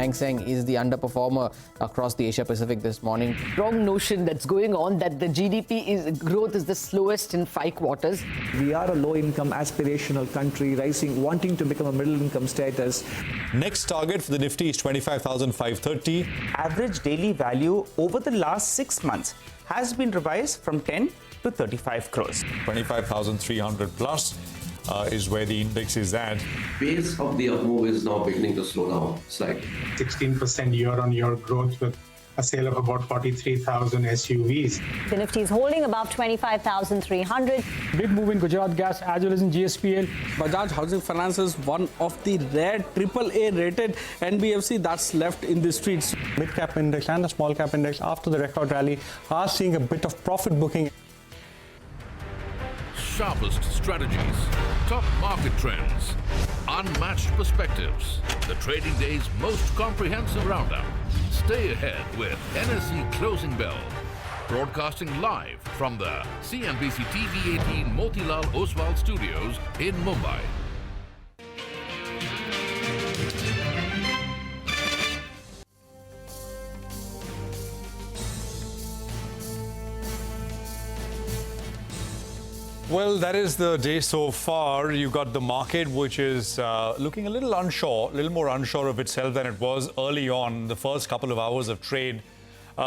Hang Seng is the underperformer across the Asia Pacific this morning. Wrong notion that's going on that the GDP growth is the slowest in 5 quarters. We are a low-income, aspirational country, wanting to become a middle-income status. Next target for the Nifty is 25,530. Average daily value over the last 6 months has been revised from 10 to 35 crores. 25,300 plus is where the index is at. Pace of the up move is now beginning to slow down slightly. 16% year-on-year growth with a sale of about 43,000 SUVs. The Nifty is holding above 25,300. Big move in Gujarat Gas as well as in GSPL. Bajaj Housing Finance is one of the rare AAA rated NBFC that's left in the streets. Mid cap index and the small cap index after the record rally are seeing a bit of profit booking. Sharpest strategies, top market trends, unmatched perspectives. The trading day's most comprehensive roundup. Stay ahead with NSE Closing Bell. Broadcasting live from the CNBC-TV18 Motilal Oswal Studios in Mumbai. Well, that is the day so far. You got the market, which is looking a little unsure, a little more unsure of itself than it was early on, the first couple of hours of trade.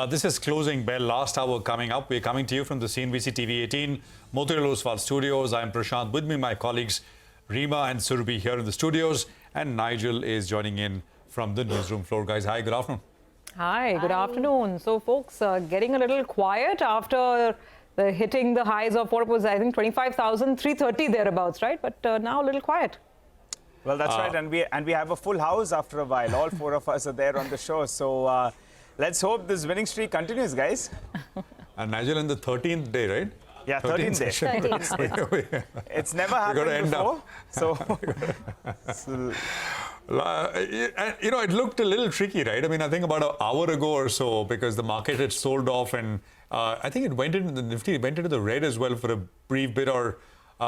This is Closing Bell, last hour coming up. We're coming to you from the CNBC-TV18 Motilal Oswal Studios. I'm Prashant. With me, my colleagues Reema and Surabhi here in the studios, and Nigel is joining in from the newsroom floor. Guys, hi, good afternoon. Hi, good afternoon. So, folks, getting a little quiet after hitting the highs of what was, I think, 25,330 thereabouts, right? But now a little quiet. Well, that's right, and we have a full house after a while. All 4 of us are there on the show, so let's hope this winning streak continues, guys. And Nigel in the 13th day, right? Yeah, 13th day. 13th day. It's never happened before. So, you know, it looked a little tricky, right? I mean, I think about an hour ago or so, because the market had sold off, and I think it went into the Nifty, it went into the red as well for a brief bit, or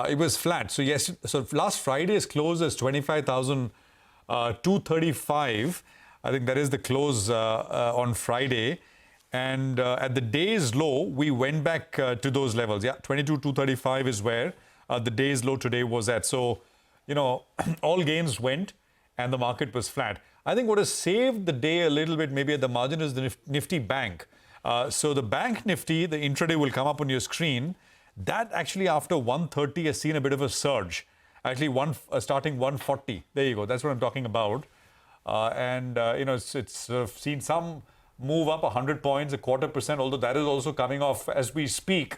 it was flat. So yes, so last Friday's close is 25,235. I think that is the close on Friday. And at the day's low, we went back to those levels. Yeah, 22,235 is where the day's low today was at. So, you know, all gains went and the market was flat. I think what has saved the day a little bit, maybe at the margin, is the Nifty Bank. So the Bank Nifty, the intraday will come up on your screen. That actually after 130 has seen a bit of a surge. Actually, starting 140. There you go. That's what I'm talking about. You know, it's seen some move up 100 points, 0.25%, although that is also coming off as we speak.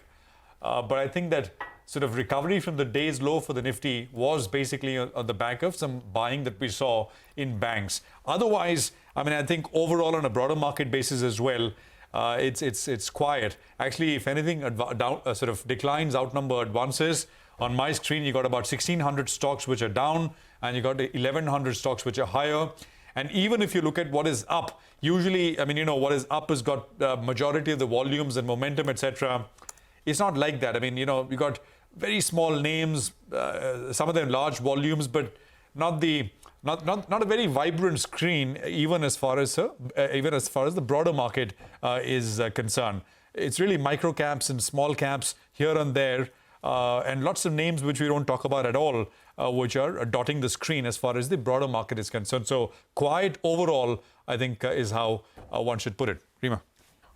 But I think that sort of recovery from the day's low for the Nifty was basically on the back of some buying that we saw in banks. Otherwise, I mean, I think overall on a broader market basis as well, it's quiet. Actually, if anything, sort of declines outnumber advances. On my screen, you got about 1,600 stocks which are down, and you got 1,100 stocks which are higher. And even if you look at what is up, usually, I mean, you know, what is up has got majority of the volumes and momentum, etc. It's not like that. I mean, you know, you got very small names, some of them large volumes, but not a very vibrant screen, even as far as the broader market is concerned. It's really micro caps and small caps here and there, and lots of names which we don't talk about at all, which are dotting the screen as far as the broader market is concerned. So quiet overall, I think, is how one should put it. Reema.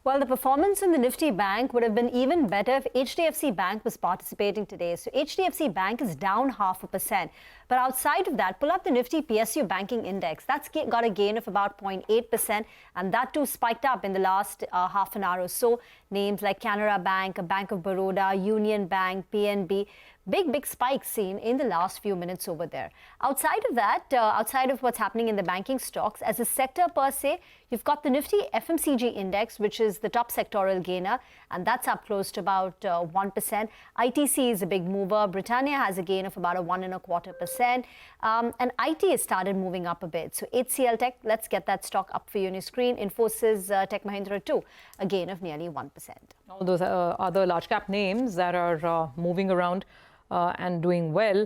Well, the performance in the Nifty Bank would have been even better if HDFC Bank was participating today. So HDFC Bank is down 0.5%. But outside of that, pull up the Nifty PSU Banking Index. That's got a gain of about 0.8%. And that too spiked up in the last half an hour or so. Names like Canara Bank, Bank of Baroda, Union Bank, PNB. Big spikes seen in the last few minutes over there. Outside of that, outside of what's happening in the banking stocks, as a sector per se, you've got the Nifty FMCG index, which is the top sectoral gainer, and that's up close to about 1%. ITC is a big mover. Britannia has a gain of about 1.25%. And IT has started moving up a bit. So HCL Tech, let's get that stock up for you on your screen. Infosys, Tech Mahindra too, a gain of nearly 1%. All those other large cap names that are moving around and doing well.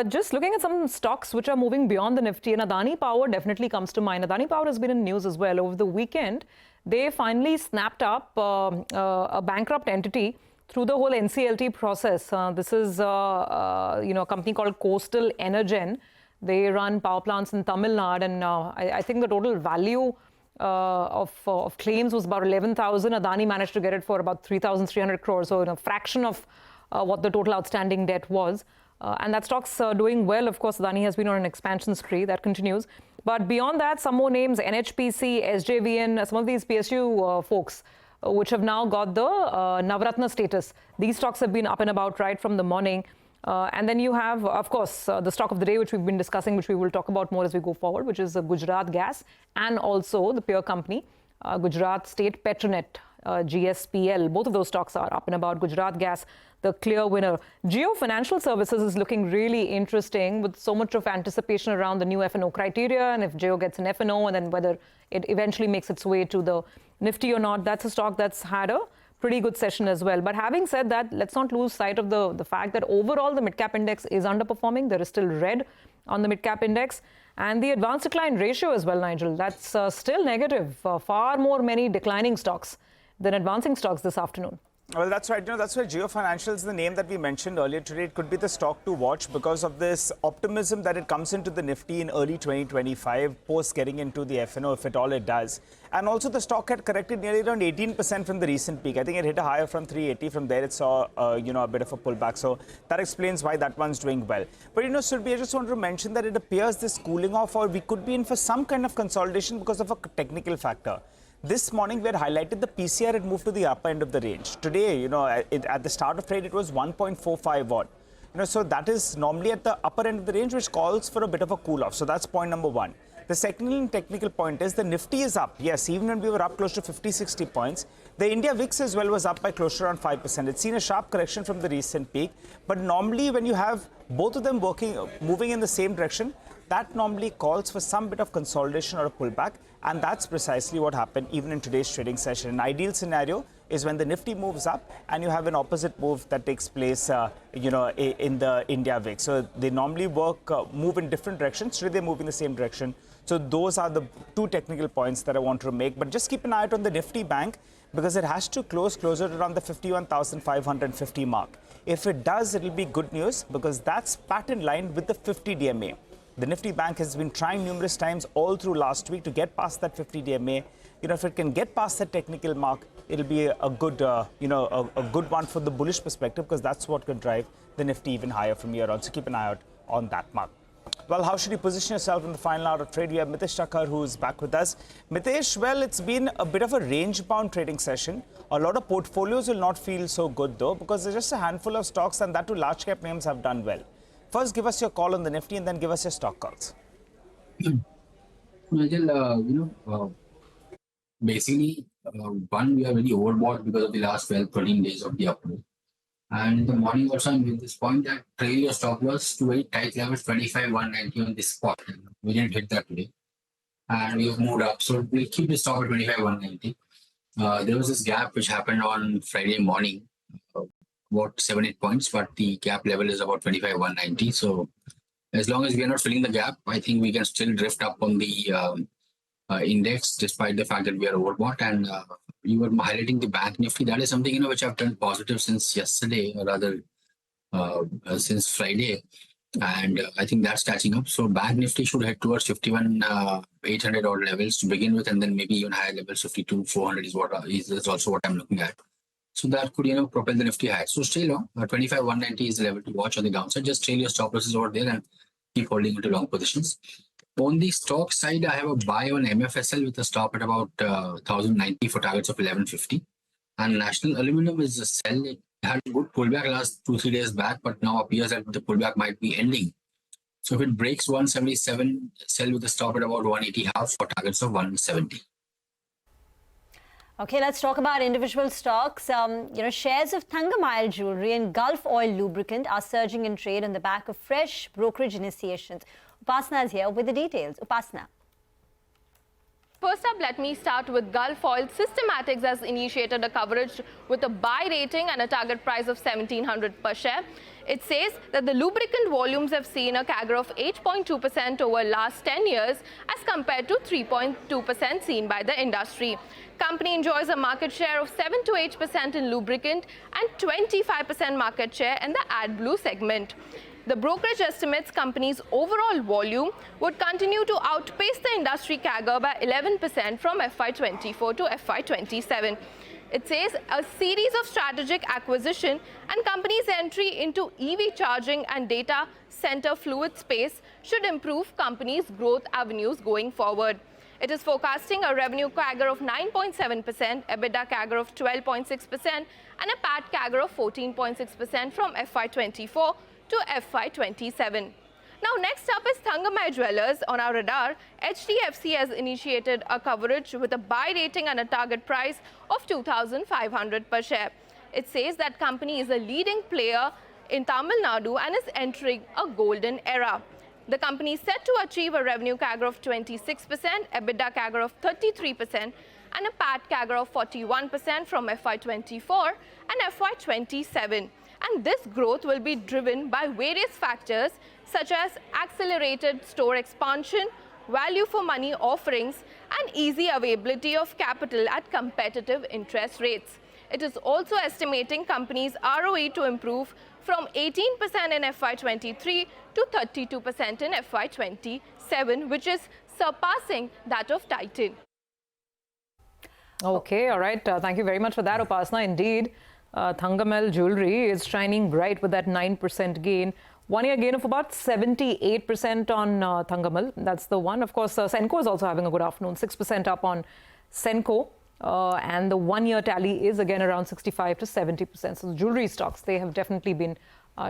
Just looking at some stocks which are moving beyond the Nifty, and Adani Power definitely comes to mind. Adani Power has been in news as well. Over the weekend, they finally snapped up a bankrupt entity through the whole NCLT process. This is a company called Coastal Energen. They run power plants in Tamil Nadu, and I think the total value of claims was about 11,000. Adani managed to get it for about 3,300 crores, so a fraction of what the total outstanding debt was. And that stock's doing well. Of course, Adani has been on an expansion spree. That continues. But beyond that, some more names, NHPC, SJVN, some of these PSU folks, which have now got the Navratna status. These stocks have been up and about right from the morning. And then you have, of course, the stock of the day, which we've been discussing, which we will talk about more as we go forward, which is Gujarat Gas and also the peer company, Gujarat State Petronet, GSPL. Both of those stocks are up and about. Gujarat Gas, the clear winner. Jio Financial Services is looking really interesting with so much of anticipation around the new F&O criteria, and if Jio gets an F&O and then whether it eventually makes its way to the Nifty or not. That's a stock that's had a pretty good session as well. But having said that, let's not lose sight of the fact that overall the mid-cap index is underperforming. There is still red on the mid-cap index. And the advanced decline ratio as well, Nigel, that's still negative. Far more many declining stocks than advancing stocks this afternoon. Well, that's right. That's why Jio Financial is the name that we mentioned earlier today. It could be the stock to watch because of this optimism that it comes into the Nifty in early 2025, post getting into the F&O, if at all it does. And also the stock had corrected nearly around 18% from the recent peak. I think it hit a higher from 380. From there, it saw, a bit of a pullback. So that explains why that one's doing well. But, Surbi, I just wanted to mention that it appears this cooling off, or we could be in for some kind of consolidation because of a technical factor. This morning, we had highlighted the PCR had moved to the upper end of the range. Today, at the start of trade, it was 1.45 odd. So that is normally at the upper end of the range, which calls for a bit of a cool off. So that's point number one. The second technical point is the Nifty is up. Yes, even when we were up close to 50-60 points, the India VIX as well was up by close to around 5%. It's seen a sharp correction from the recent peak. But normally, when you have both of them moving in the same direction, that normally calls for some bit of consolidation or a pullback. And that's precisely what happened even in today's trading session. An ideal scenario is when the Nifty moves up and you have an opposite move that takes place, in the India VIX. So they normally move in different directions. Today they're moving in the same direction. So those are the two technical points that I want to make. But just keep an eye out on the Nifty Bank because it has to close closer to around the 51,550 mark. If it does, it'll be good news because that's pattern line with the 50 DMA. The Nifty Bank has been trying numerous times all through last week to get past that 50 DMA. If it can get past that technical mark, it'll be a good, a good one for the bullish perspective because that's what could drive the Nifty even higher from here on. So keep an eye out on that mark. Well, how should you position yourself in the final hour of trade? We have Mitesh Thakkar, who's back with us. Mitesh, well, it's been a bit of a range-bound trading session. A lot of portfolios will not feel so good, though, because there's just a handful of stocks, and that too large-cap names have done well. First, give us your call on the Nifty, and then give us your stock calls. Basically, one, we are very overbought because of the last 12-13 days of the upload. And in the morning also, I made this point that trail your stop loss to very tight levels, 25,190 on this spot. We didn't hit that today. And we have moved up. So we'll keep the stop at 25,190. There was this gap which happened on Friday morning, about 7-8 points, but the gap level is about 25,190. So as long as we are not filling the gap, I think we can still drift up on the index, despite the fact that we are overbought. And you were highlighting the Bank Nifty. That is something which I've turned positive since yesterday, or rather since Friday. And I think that's catching up. So Bank Nifty should head towards 51,800 odd levels to begin with, and then maybe even higher levels, 52,400 is also what I'm looking at. So that could, propel the Nifty higher. So stay long. 25,190 is the level to watch on the downside. Just trail your stop losses over there and keep holding into long positions. On the stock side, I have a buy on MFSL with a stop at about 1,090 for targets of 1150. And National Aluminum is a sell. It had a good pullback last 2-3 days back, but now appears that the pullback might be ending. So if it breaks 177, sell with a stop at about 180 half for targets of 170. Okay, let's talk about individual stocks. Shares of Thangamile Jewelry and Gulf Oil Lubricant are surging in trade on the back of fresh brokerage initiations. Upasana is here with the details. Upasana. First up, let me start with Gulf Oil. Systematics has initiated a coverage with a buy rating and a target price of 1700 per share. It says that the lubricant volumes have seen a CAGR of 8.2% over last 10 years as compared to 3.2% seen by the industry. Company enjoys a market share of 7 to 8% in lubricant and 25% market share in the AdBlue segment. The brokerage estimates company's overall volume would continue to outpace the industry CAGR by 11% from FY24 to FY27. It says a series of strategic acquisition and company's entry into EV charging and data center fluid space should improve company's growth avenues going forward. It is forecasting a revenue CAGR of 9.7%, EBITDA CAGR of 12.6%, and a PAT CAGR of 14.6% from FY24 to FY27. Now, next up is Thangamai Jewellers. On our radar, HDFC has initiated a coverage with a buy rating and a target price of 2,500 per share. It says that company is a leading player in Tamil Nadu and is entering a golden era. The company is set to achieve a revenue CAGR of 26%, EBITDA CAGR of 33%, and a PAT CAGR of 41% from FY24 and FY27. And this growth will be driven by various factors such as accelerated store expansion, value for money offerings, and easy availability of capital at competitive interest rates. It is also estimating company's ROE to improve from 18% in FY23 to 32% in FY27, which is surpassing that of Titan. Okay, all right. Thank you very much for that, Upasana. Indeed, Thangamel Jewelry is shining bright with that 9% gain. 1 year gain of about 78% on Thangamel. That's the one. Of course, Senco is also having a good afternoon. 6% up on Senco. And the 1 year tally is again around 65 to 70%. So the jewelry stocks, they have definitely been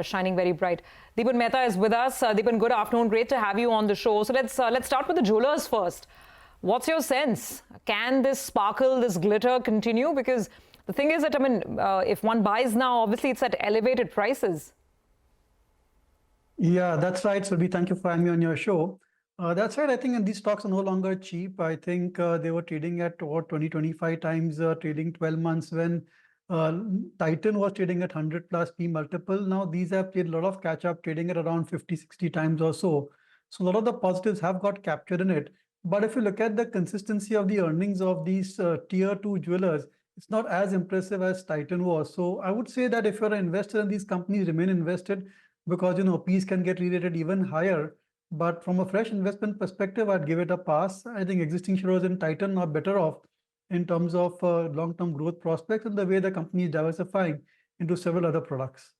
shining very bright. Deepan Mehta is with us. Deepan, good afternoon. Great to have you on the show. So let's start with the jewelers first. What's your sense? Can this sparkle, this glitter continue? Because the thing is that, I mean, if one buys now, obviously it's at elevated prices. Yeah, that's right, Surbi. Thank you for having me on your show. That's right. I think these stocks are no longer cheap. I think they were trading at what 20-25 times trading 12 months when Titan was trading at 100 plus P multiple. Now these have played a lot of catch up, trading at around 50-60 times or so. So a lot of the positives have got captured in it. But if you look at the consistency of the earnings of these tier 2 jewelers, it's not as impressive as Titan was. So I would say that if you're an investor in these companies, remain invested because, you know, Ps can get re-rated even higher. But from a fresh investment perspective, I'd give it a pass. I think existing shareholders in Titan are better off in terms of long-term growth prospects and the way the company is diversifying into several other products.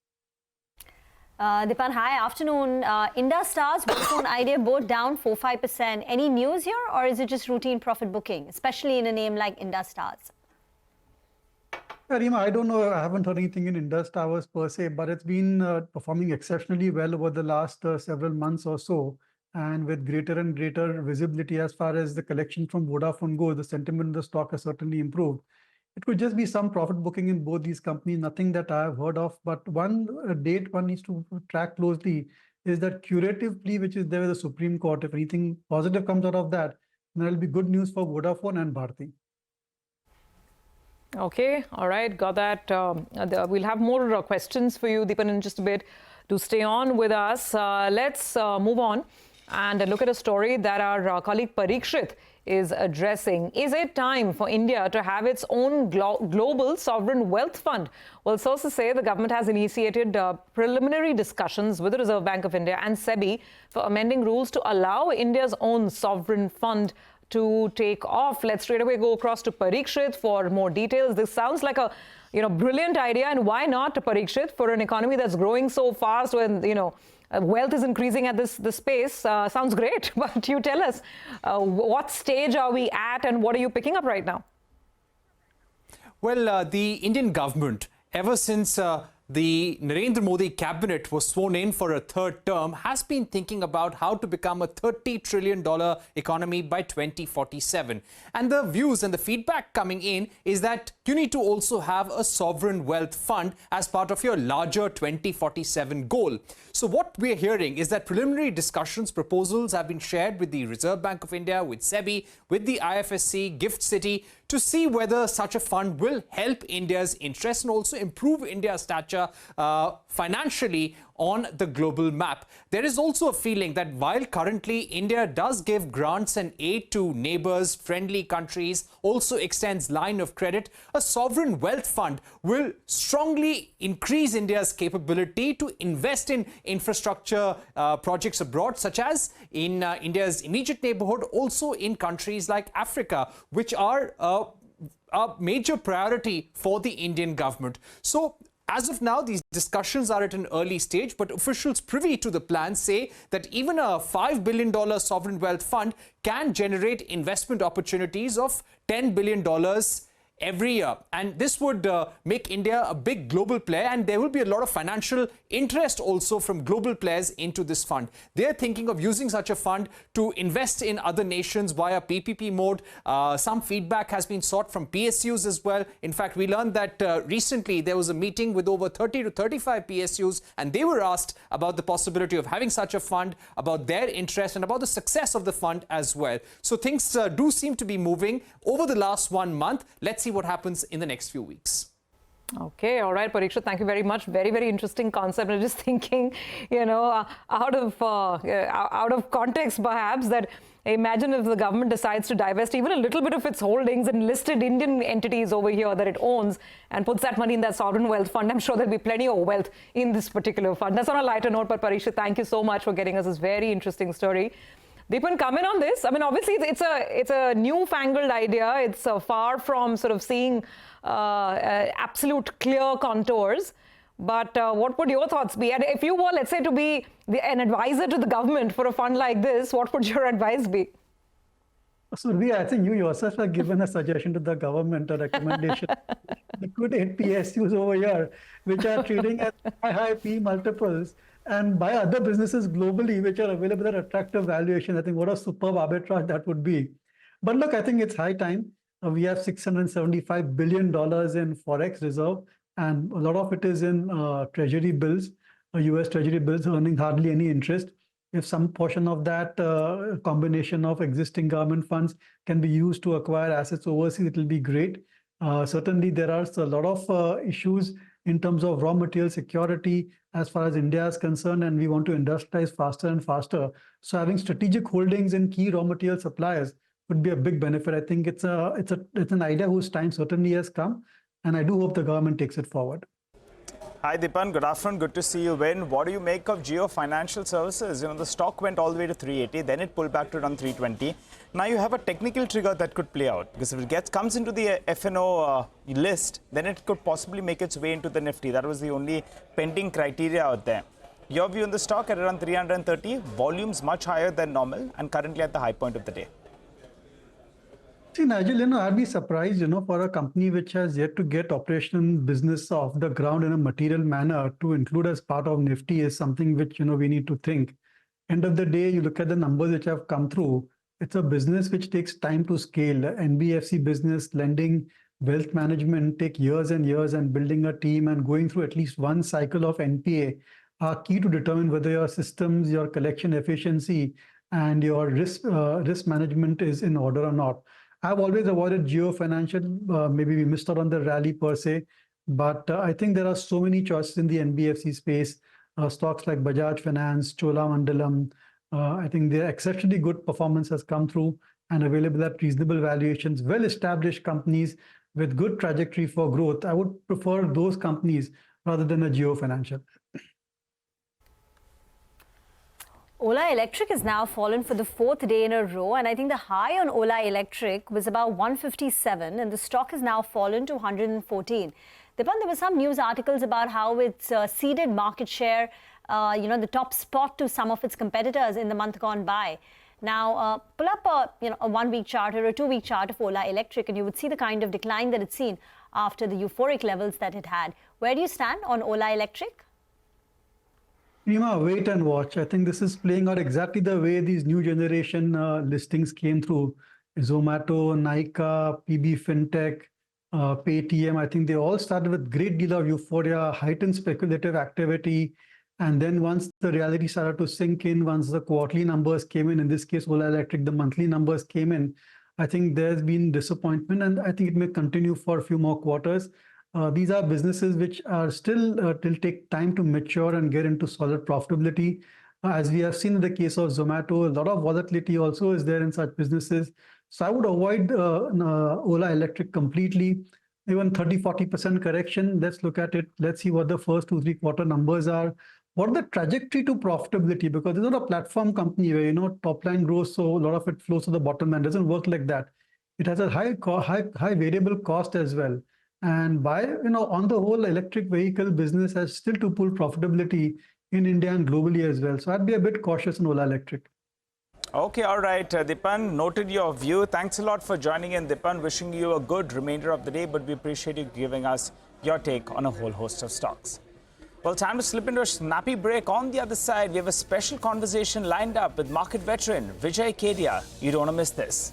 Deepan, hi, afternoon. Indust Towers, Vodafone Idea, both down 4-5%. Any news here, or is it just routine profit booking, especially in a name like Indust Towers? Rima, I don't know. I haven't heard anything in Indust Towers per se, but it's been performing exceptionally well over the last several months or so. And with greater and greater visibility as far as the collection from Vodafone goes, the sentiment in the stock has certainly improved. It could just be some profit booking in both these companies, nothing that I have heard of. But one date one needs to track closely is that curative plea, which is there with the Supreme Court. If anything positive comes out of that, then it'll be good news for Vodafone and Bharti. Okay, all right, got that. We'll have more questions for you, Deepan, in just a bit. To stay on with us, let's move on and look at a story that our colleague Parikshit is addressing. Is it time for India to have its own global sovereign wealth fund? Well, sources say the government has initiated preliminary discussions with the Reserve Bank of India and SEBI for amending rules to allow India's own sovereign fund to take off. Let's straight away go across to Parikshit for more details. This sounds like a brilliant idea, and why not, Parikshit, for an economy that's growing so fast when wealth is increasing at this pace. Sounds great, but you tell us what stage are we at and what are you picking up right now? Well, the Indian government, ever since the Narendra Modi cabinet was sworn in for a third term, has been thinking about how to become a $30 trillion economy by 2047. And the views and the feedback coming in is that you need to also have a sovereign wealth fund as part of your larger 2047 goal. So what we're hearing is that preliminary discussions, proposals have been shared with the Reserve Bank of India, with SEBI, with the IFSC, Gift City, to see whether such a fund will help India's interest and also improve India's stature financially on the global map. There is also a feeling that while currently India does give grants and aid to neighbors, friendly countries, also extends line of credit, a sovereign wealth fund will strongly increase India's capability to invest in infrastructure projects abroad, such as in India's immediate neighborhood, also in countries like Africa, which are a major priority for the Indian government. So as of now, these discussions are at an early stage, but officials privy to the plan say that even a $5 billion sovereign wealth fund can generate investment opportunities of $10 billion every year. And this would make India a big global player, and there will be a lot of financial interest also from global players into this fund. They're thinking of using such a fund to invest in other nations via PPP mode. Some feedback has been sought from PSUs as well. In fact, we learned that recently there was a meeting with over 30 to 35 PSUs, and they were asked about the possibility of having such a fund, about their interest and about the success of the fund as well. So things do seem to be moving over the last 1 month. Let's see what happens in the next few weeks. Okay, all right, Pariksha, thank you very much. Very, very interesting concept. I'm just thinking, out of context, perhaps, that imagine if the government decides to divest even a little bit of its holdings in listed Indian entities over here that it owns and puts that money in that sovereign wealth fund. I'm sure there'll be plenty of wealth in this particular fund. That's on a lighter note, but Pariksha, thank you so much for getting us this very interesting story. Deepan, come in on this. I mean, obviously, it's a newfangled idea. It's far from sort of seeing absolute clear contours. But what would your thoughts be? And if you were, let's say, to be an advisor to the government for a fund like this, what would your advice be? Survi, I think you yourself have given a suggestion to the government, a recommendation. Liquidate PSUs over here, which are trading at high P multiples, and buy other businesses globally which are available at attractive valuation. I think what a superb arbitrage that would be. But look, I think it's high time. We have $675 billion in Forex reserve, and a lot of it is in treasury bills, US treasury bills earning hardly any interest. If some portion of that combination of existing government funds can be used to acquire assets overseas, it will be great. Certainly, there are a lot of issues in terms of raw material security as far as India is concerned, and we want to industrialize faster and faster. So having strategic holdings in key raw material suppliers would be a big benefit. I think it's an idea whose time certainly has come, and I do hope the government takes it forward. Hi Deepan, good afternoon, good to see you in. What do you make of Jio Financial Services? The stock went all the way to 380, then it pulled back to around 320. Now you have a technical trigger that could play out, because if it comes into the FNO list, then it could possibly make its way into the Nifty. That was the only pending criteria out there. Your view on the stock at around 330, volumes much higher than normal and currently at the high point of the day. See, Nigel, I'd be surprised, for a company which has yet to get operational business off the ground in a material manner to include as part of Nifty is something which, we need to think. End of the day, you look at the numbers which have come through, it's a business which takes time to scale. NBFC business, lending, wealth management take years and years, and building a team and going through at least one cycle of NPA are key to determine whether your systems, your collection efficiency and your risk management is in order or not. I've always avoided Jio Financial. Maybe we missed out on the rally per se, but I think there are so many choices in the NBFC space. Stocks like Bajaj Finance, Cholamandalam. I think their exceptionally good performance has come through and available at reasonable valuations. Well-established companies with good trajectory for growth. I would prefer those companies rather than a Jio Financial. Ola Electric has now fallen for the fourth day in a row, and I think the high on Ola Electric was about 157, and the stock has now fallen to 114. Deepan, there were some news articles about how it's ceded market share, the top spot to some of its competitors in the month gone by. Now, pull up a 1 week chart or a 2 week chart of Ola Electric, and you would see the kind of decline that it's seen after the euphoric levels that it had. Where do you stand on Ola Electric? Nima, wait and watch. I think this is playing out exactly the way these new generation listings came through. Zomato, Nykaa, PB Fintech, Paytm. I think they all started with great deal of euphoria, heightened speculative activity. And then once the reality started to sink in, once the quarterly numbers came in this case, Ola Electric, the monthly numbers came in, I think there's been disappointment, and I think it may continue for a few more quarters. These are businesses which are still will take time to mature and get into solid profitability. As we have seen in the case of Zomato, a lot of volatility also is there in such businesses. So I would avoid Ola Electric completely. Even 30-40% correction, let's look at it. Let's see what the first 2-3 quarter numbers are. What are the trajectory to profitability? Because it's not a platform company where, top line grows, so a lot of it flows to the bottom line. It doesn't work like that. It has a high variable cost as well. And on the whole, electric vehicle business has still to pull profitability in India and globally as well. So I'd be a bit cautious in Ola Electric. Okay, all right, Dipan, noted your view. Thanks a lot for joining in, Dipan. Wishing you a good remainder of the day, but we appreciate you giving us your take on a whole host of stocks. Well, time to slip into a snappy break. On the other side, we have a special conversation lined up with market veteran Vijay Kalaiya. You don't want to miss this.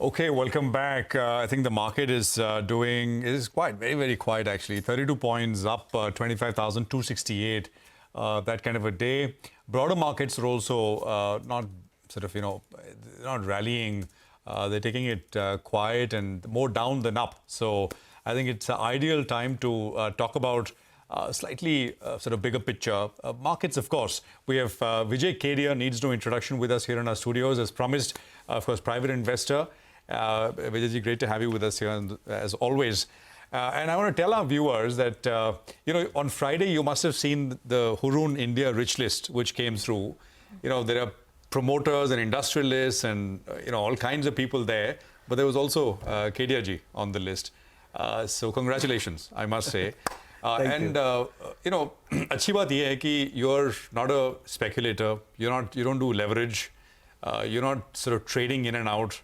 Okay, welcome back. I think the market is quite very quiet actually. 32 points up, 25,268. That kind of a day. Broader markets are also not not rallying. They're taking it quiet and more down than up. So I think it's an ideal time to talk about slightly bigger picture. Markets, of course. We have Vijay Kalaiya, needs no introduction, with us here in our studios. As promised, of course, private investor. Vijayji, great to have you with us here, as always. And I want to tell our viewers that, on Friday, you must have seen the Hurun India Rich List, which came through. There are promoters and industrialists and, all kinds of people there. But there was also Kalaiya ji on the list. So congratulations, I must say. Thank you. You know, अच्छी बात ये है कि you're not a speculator. You don't do leverage. You're not sort of trading in and out.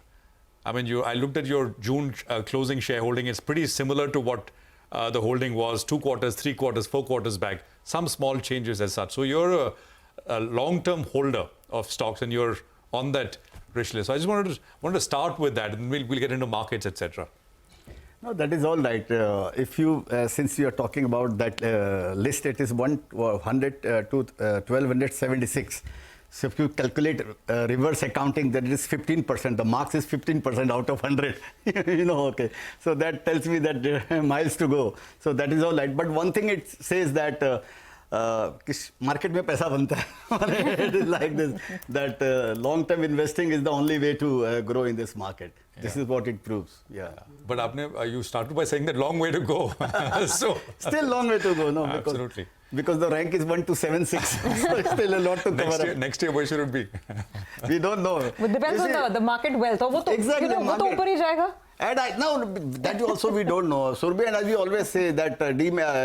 I mean, I looked at your June closing shareholding. It's pretty similar to what the holding was 2 quarters, 3 quarters, 4 quarters back. Some small changes as such. So you're a long-term holder of stocks, and you're on that rich list. So I just wanted to start with that, and we'll get into markets, etc. No, that is all right. If you, since you are talking about that list, it is 100 to 1276. So if you calculate reverse accounting, then it is 15%. The marks is 15% out of 100. You know, okay. So that tells me that miles to go. So that is all right. But one thing it says that market में पैसा बनता है. It is like this, that long-term investing is the only way to grow in this market. This is what it proves. Yeah. But you started by saying that long way to go. So still long way to go. No, absolutely. Because the rank is 1 to 76. So it's still a lot to cover up. Next year, where should it be? We don't know. It depends on the market wealth. Exactly. वो तो ऊपर ही जाएगा. And that also we don't know. Surbi and I, we always say that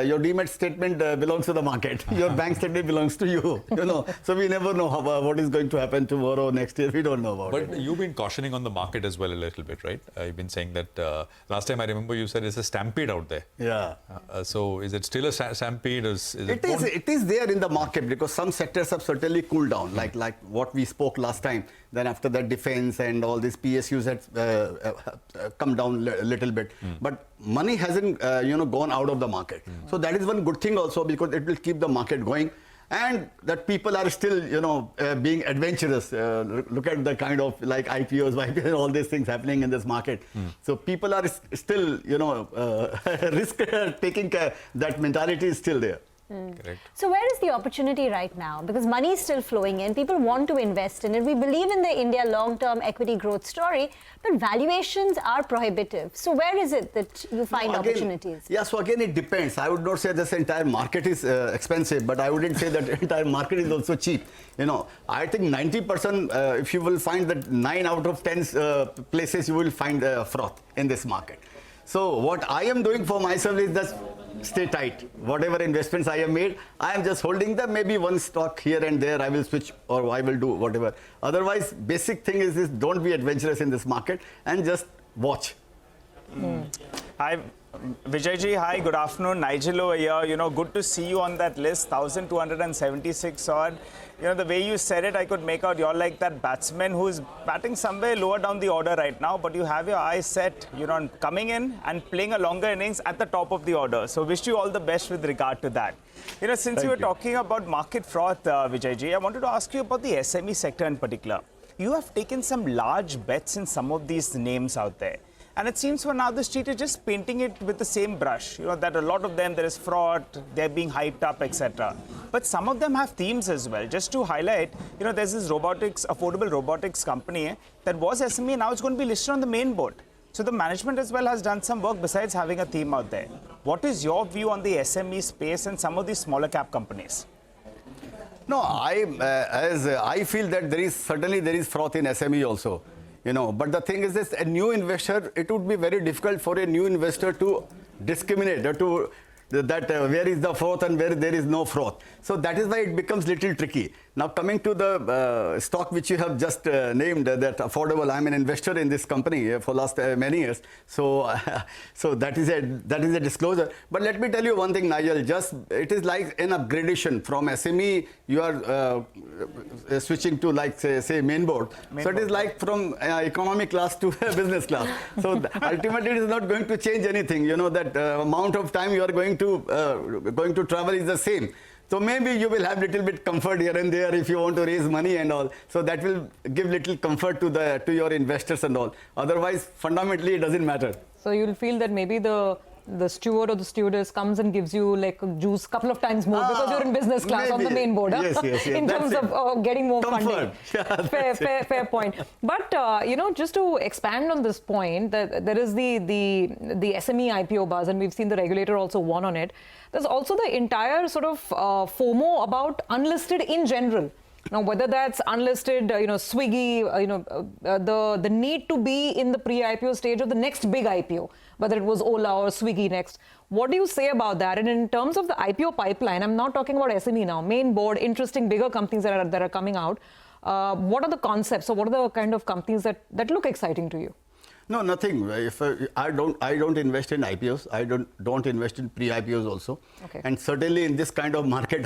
your demat statement belongs to the market. Your bank statement belongs to you. You know, so we never know what is going to happen tomorrow, next year. We don't know about it. But you've been cautioning on the market as well a little bit, right? You've been saying that last time I remember you said it's a stampede out there. Yeah. So is it still a stampede? It is there in the market because some sectors have certainly cooled down, like what we spoke last time. Then after that, defense and all these PSUs had come down a little bit. But money hasn't gone out of the market. So that is one good thing also, because it will keep the market going. And that people are still, being adventurous. Look at the kind of like IPOs, all these things happening in this market. So people are still, risk-taking. That mentality is still there. Correct. So where is the opportunity right now? Because money is still flowing in. People want to invest in it. We believe in the India long-term equity growth story, but valuations are prohibitive. So where is it that you find opportunities? Yeah, so again, it depends. I would not say this entire market is expensive, but I wouldn't say that the entire market is also cheap. I think 90%, if you will find that 9 out of 10 places, you will find froth in this market. So what I am doing for myself is just stay tight. Whatever investments I have made, I am just holding them. Maybe one stock here and there, I will switch or I will do whatever. Otherwise, basic thing is this: don't be adventurous in this market and just watch. Hi, Vijay ji. Hi, good afternoon. Nigel over here. Good to see you on that list. 1,276 odd. The way you said it, I could make out you're like that batsman who's batting somewhere lower down the order right now, but you have your eyes set, on coming in and playing a longer innings at the top of the order. So wish you all the best with regard to that. Since you were talking about market froth, Vijay ji, I wanted to ask you about the SME sector in particular. You have taken some large bets in some of these names out there. And it seems for now the street is just painting it with the same brush. That a lot of them, there is fraud, they're being hyped up, etc. But some of them have themes as well. Just to highlight, there's this affordable robotics company that was SME, now it's going to be listed on the main board. So the management as well has done some work besides having a theme out there. What is your view on the SME space and some of these smaller cap companies? No, I feel that there is froth in SME also. But the thing is this: a new investor, it would be very difficult for a new investor to discriminate or where is the froth and where there is no froth. So that is why it becomes little tricky. Now coming to the stock which you have just named, that affordable, I'm an investor in this company for last many years. So that is a disclosure. But let me tell you one thing, Nigel. It is like an upgradation from SME. You are switching to say main board. So it is like from economy class to business class. So ultimately it is not going to change anything. That amount of time you are going to travel is the same. So maybe you will have little bit comfort here and there if you want to raise money and all. So that will give little comfort to your investors and all. Otherwise, fundamentally, it doesn't matter. So you'll feel that maybe the steward or the stewardess comes and gives you like a juice couple of times more because you're in business class on the main board. Yes. In terms of getting more funding. Yeah, fair point. But just to expand on this point, there is the SME IPO buzz, and we've seen the regulator also warn on it. There's also the entire sort of FOMO about unlisted in general. Now, whether that's unlisted, Swiggy, the need to be in the pre-IPO stage of the next big IPO, whether it was Ola or Swiggy next. What do you say about that? And in terms of the IPO pipeline, I'm not talking about SME now, main board, interesting bigger companies that are coming out. What are the concepts or what are the kind of companies that look exciting to you? No, nothing. If I don't invest in IPOs. I don't invest in pre-IPOs also. Okay. And certainly in this kind of market,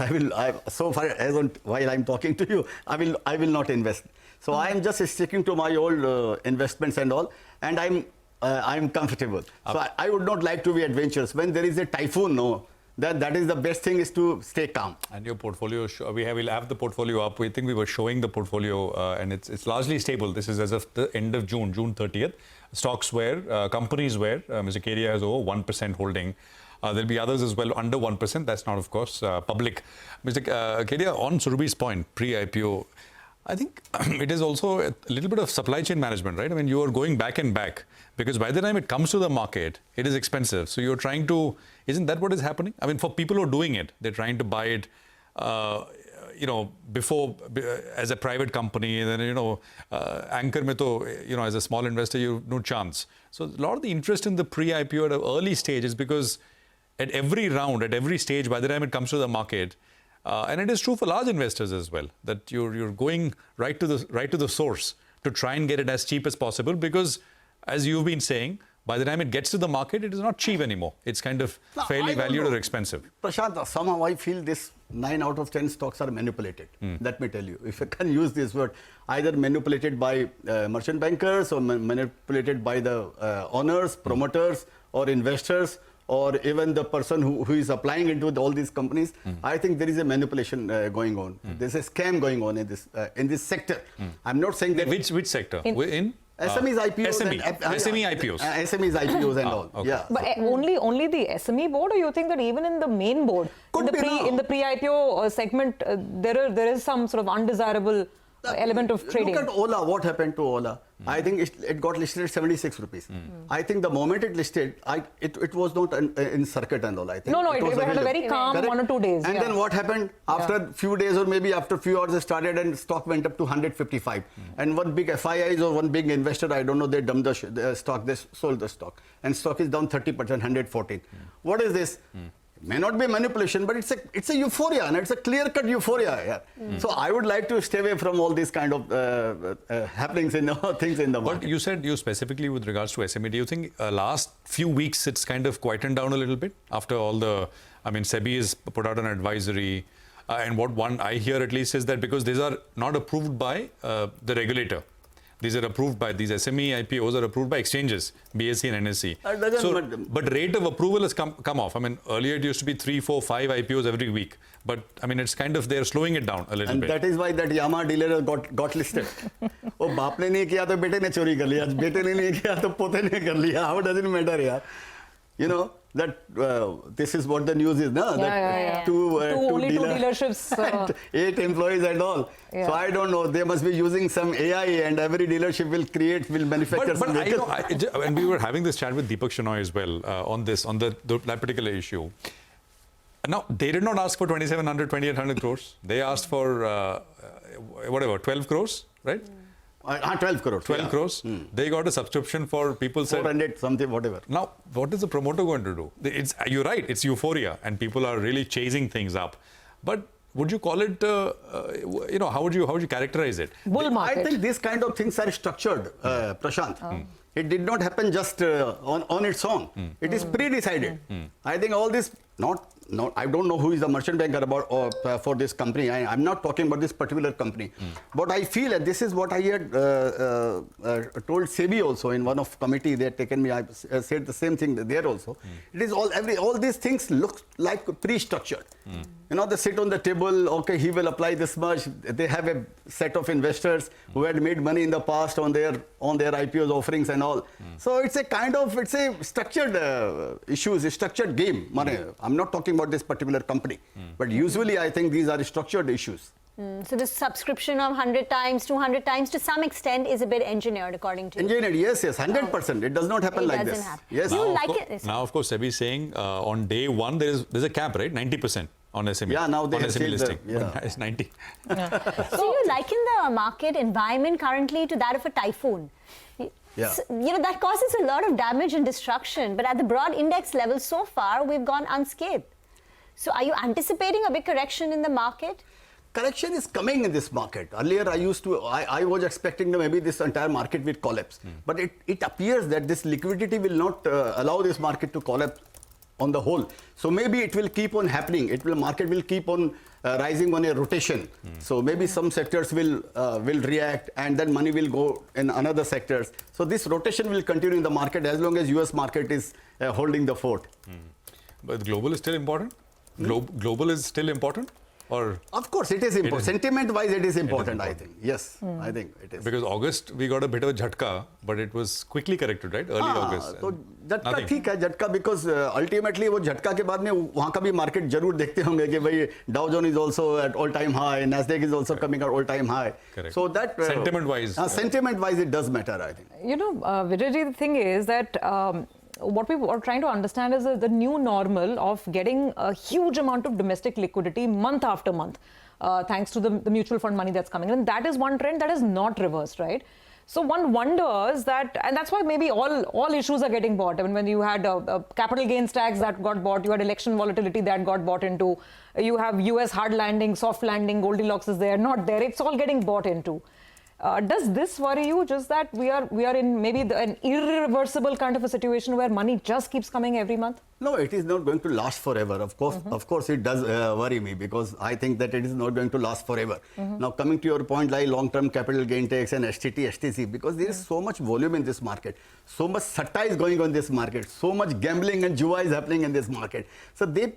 so far as while I'm talking to you, I will not invest. So I am just sticking to my old investments and all, and I'm comfortable. So I would not like to be adventurous. When there is a typhoon, no. That is the best thing is to stay calm. And your portfolio, we'll have the portfolio up. We think we were showing the portfolio and it's largely stable. This is as of the end of June 30th. Stocks where, companies where Mr. Kalaiya has over 1% holding. There'll be others as well under 1%. That's not, of course, public. Mr. Kalaiya, on Surabhi's point, pre-IPO, I think it is also a little bit of supply chain management, right? I mean, you are going back and back because by the time it comes to the market, it is expensive. So you're trying to, isn't that what is happening? I mean, for people who are doing it, they're trying to buy it, before as a private company, and then, anchor mein to, as a small investor, you have no chance. So a lot of the interest in the pre-IPO at an early stage is because at every round, at every stage, by the time it comes to the market, and it is true for large investors as well, that you're going right to the source to try and get it as cheap as possible because, as you've been saying, by the time it gets to the market, it is not cheap anymore. It's kind of fairly valued or expensive. Prashant, somehow I feel this 9 out of 10 stocks are manipulated. Let me tell you, if I can use this word, either manipulated by merchant bankers or manipulated by the owners, promoters or investors, or even the person who is applying into all these companies. I think there is a manipulation going on. There's a scam going on in this sector. I'm not saying that... Which sector? In? SMEs, IPOs. SME IPOs. SMEs, IPOs and all. Okay. Yeah. But only the SME board, or you think that even in the main board, in the pre-IPO segment, there is some sort of undesirable element of trading? Look at Ola. What happened to Ola? I think it got listed at 76 rupees. I think the moment it listed, it was not in circuit and all. I think No, it had a very calm 1 or 2 days. And then what happened after a few days or maybe after a few hours it started and stock went up to 155. And one big FIIs or one big investor, I don't know, they dumped the stock, they sold the stock. And stock is down 30%, 114. What is this? May not be manipulation, but it's a euphoria, and it's a clear-cut euphoria. Yeah. So I would like to stay away from all these kind of happenings in things in the market. But you said specifically with regards to SME, do you think last few weeks it's kind of quietened down a little bit after all the, SEBI has put out an advisory, and what one I hear at least is that because these are not approved by the regulator. These are approved by, these SME IPOs are approved by exchanges, BSE and NSE. So, but rate of approval has come off. Earlier it used to be 3, 4, 5 IPOs every week. But, it's kind of, they're slowing it down a little bit. And that is why that Yamaha dealer got listed. Oh, baap ne nahi kiya to bete ne chori kar liya. Bete ne nahi kiya to pote ne kar liya. How does it matter, yaar? That this is what the news is, no? Only two dealerships. 8 employees and all. Yeah. So I don't know. They must be using some AI, and every dealership will manufacture some vehicles. And we were having this chat with Deepak Shenoy as well on that particular issue. Now, they did not ask for 2,700, 2,800 crores. They asked for 12 crores, right? 12 crores. 12 crores. They got a subscription for people said 400 something, whatever. Now, what is the promoter going to do? You're right, it's euphoria and people are really chasing things up. But would you call it, how would you characterize it? Bull market. I think these kind of things are structured, Prashant. It did not happen just on its own. It is pre-decided. I think all this, I don't know who is the merchant banker for this company. I'm not talking about this particular company. But I feel that this is what I had told SEBI also in one of committee. They had taken me. I said the same thing there also. It is all these things look like pre-structured. They sit on the table. Okay, he will apply this much. They have a set of investors who had made money in the past on their IPOs offerings and all. So it's a structured issues, a structured game. I'm not talking about this particular company, but usually I think these are structured issues. So this subscription of 100 times, 200 times, to some extent is a bit engineered, according to you. Engineered, yes, 100%. It does not happen like this. Happen. Yes. You like it? Now, of course, SEBI is saying on day one there's a cap, right? 90%. on SME. Yeah, now they on have SME changed listing. the- It's 90. So you liken the market environment currently to that of a typhoon. Yeah. So, that causes a lot of damage and destruction. But at the broad index level, so far, we've gone unscathed. So are you anticipating a big correction in the market? Correction is coming in this market. Earlier, I was expecting that maybe this entire market will collapse. But it appears that this liquidity will not allow this market to collapse on the whole. So maybe it will keep on happening. Market will keep on rising on a rotation. So maybe some sectors will react, and then money will go in another sectors. So this rotation will continue in the market as long as US market is holding the fort. But global is still important? Global is still important? Or of course, it is important. Sentiment-wise, it is important, I think. Yes, I think it is. Because August, we got a bit of a jhatka, but it was quickly corrected, right? Early August. तो झटका ठीक है झटका because ultimately वो झटका के बाद में वहाँ का भी market जरूर देखते होंगे कि भाई Dow Jones is also at all-time high, Nasdaq is also coming at all-time high. Correct. So that sentiment-wise, it does matter, I think. Vijayji, the thing is that what we are trying to understand is the new normal of getting a huge amount of domestic liquidity month after month, thanks to the mutual fund money that's coming in. And that is one trend that is not reversed, right? So one wonders that, and that's why maybe all issues are getting bought. I mean, when you had capital gains tax that got bought, you had election volatility that got bought into, you have US hard landing, soft landing, Goldilocks is there, not there. It's all getting bought into. Does this worry you, just that we are in maybe an irreversible kind of a situation where money just keeps coming every month? No, it is not going to last forever. Of course, it does worry me because I think that it is not going to last forever. Now, coming to your point, like long-term capital gain tax and STT, STC, because there is so much volume in this market, so much satta is going on in this market, so much gambling and jua is happening in this market. So they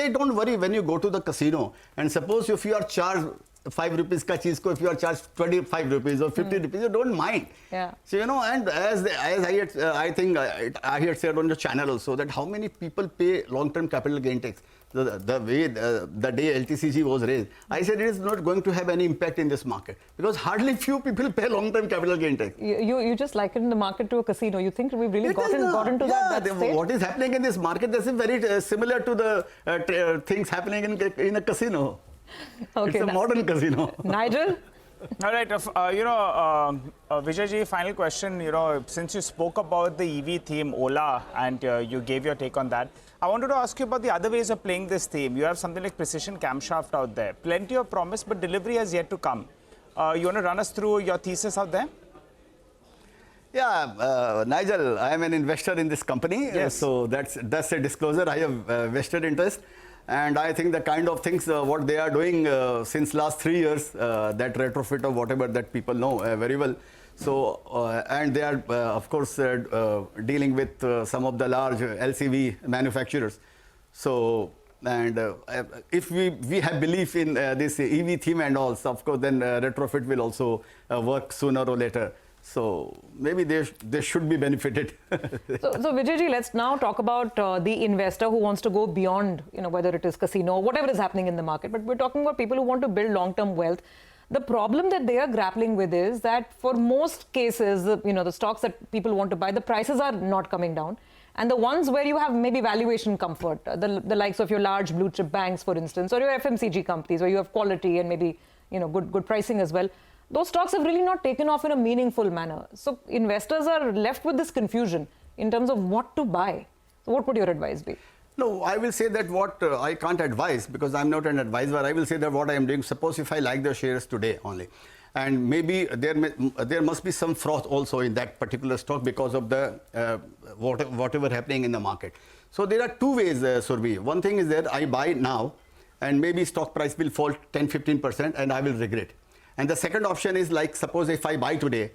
don't worry when you go to the casino and suppose if you are charged 5 rupees ka cheese ko, if you are charged 25 rupees or 50 rupees, you don't mind. Yeah. So, and as I think I had said on the channel also that how many people pay long-term capital gain tax. The way the day LTCG was raised, I said it is not going to have any impact in this market because hardly few people pay long-term capital gain tax. You just liken the market to a casino. You think we've really gotten to that state? What is happening in this market is very similar to the things happening in a casino. Okay, it's a modern casino. Nigel? All right, Vijayji, final question. Since you spoke about the EV theme, Ola, and you gave your take on that, I wanted to ask you about the other ways of playing this theme. You have something like precision camshaft out there. Plenty of promise, but delivery has yet to come. You want to run us through your thesis out there? Yeah, Nigel, I am an investor in this company. Yes. So that's a disclosure. I have vested interest. And I think the kind of things what they are doing since last 3 years, that retrofit or whatever that people know very well. So, and they are, of course, dealing with some of the large LCV manufacturers. So, and if we have belief in this EV theme and all, so of course, then retrofit will also work sooner or later. So maybe they should be benefited. so Vijayji, let's now talk about the investor who wants to go beyond, whether it is casino, whatever is happening in the market. But we're talking about people who want to build long-term wealth. The problem that they are grappling with is that for most cases, the stocks that people want to buy, the prices are not coming down. And the ones where you have maybe valuation comfort, the likes of your large blue chip banks, for instance, or your FMCG companies where you have quality and maybe, good pricing as well. Those stocks have really not taken off in a meaningful manner. So investors are left with this confusion in terms of what to buy. So what would your advice be? No, I will say that what I can't advise because I'm not an advisor. I will say that what I am doing, suppose if I like the shares today only, and maybe there must be some froth also in that particular stock because of the whatever happening in the market. So there are two ways, Surbhi. One thing is that I buy now and maybe stock price will fall 10-15% and I will regret. And the second option is like, suppose if I buy today,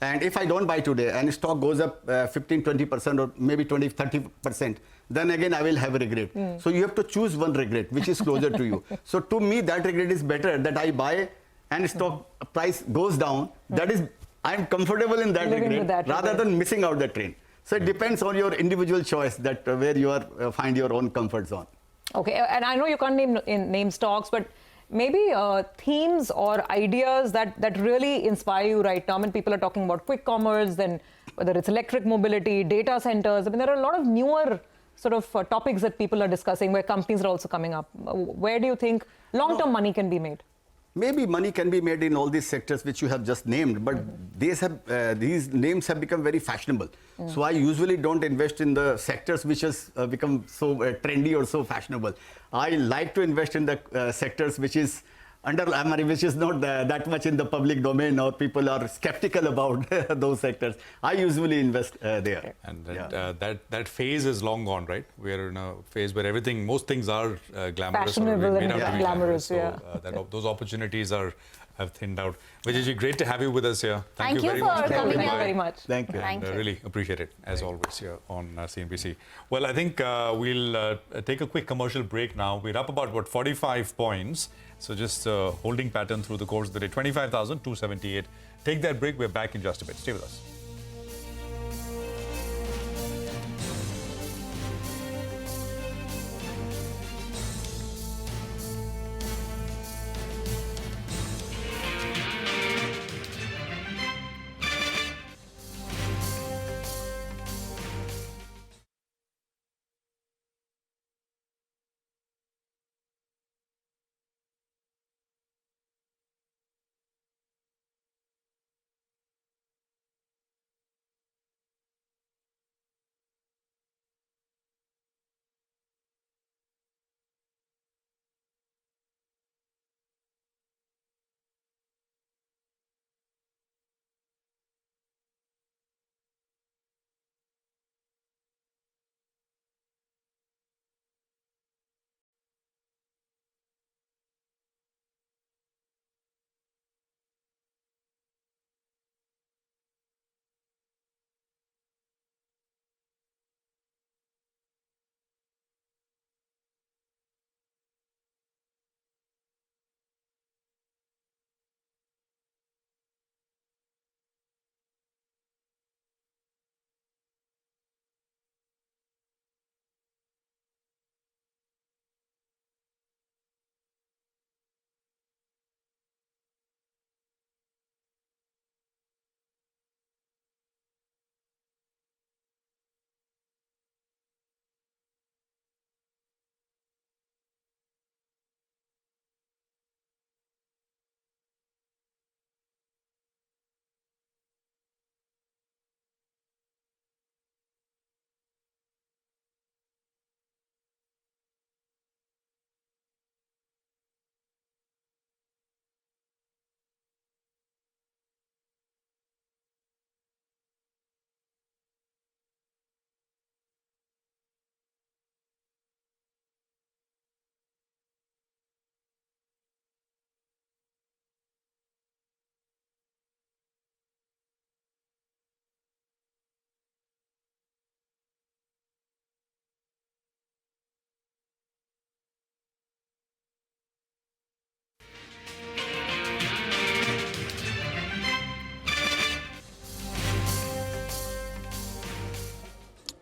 and if I don't buy today and stock goes up 15-20% or maybe 20-30%, then again I will have a regret. So you have to choose one regret, which is closer to you. So to me, that regret is better that I buy and stock price goes down. That is, I'm comfortable in that regret rather than missing out the train. So it depends on your individual choice that where you are find your own comfort zone. Okay, and I know you can't name stocks, but maybe themes or ideas that really inspire you right now. I mean, people are talking about quick commerce, then whether it's electric mobility, data centers. I mean, there are a lot of newer sort of topics that people are discussing where companies are also coming up. Where do you think long-term money can be made? Maybe money can be made in all these sectors which you have just named, but these names have become very fashionable. So I usually don't invest in the sectors which has become so trendy or so fashionable. I like to invest in the sectors which is which is not that much in the public domain, or people are skeptical about those sectors. I usually invest there. And that phase is long gone, right? We are in a phase where most things are glamorous. Fashionable and glamorous, so, those opportunities have thinned out. Vijay, great to have you with us here. Thank you for coming here. Very much. Thank you. And really appreciate it, as always, here on CNBC. Well, I think we'll take a quick commercial break now. We're up about, 45 points. So just holding pattern through the course of the day, 25,278. Take that break. We're back in just a bit. Stay with us.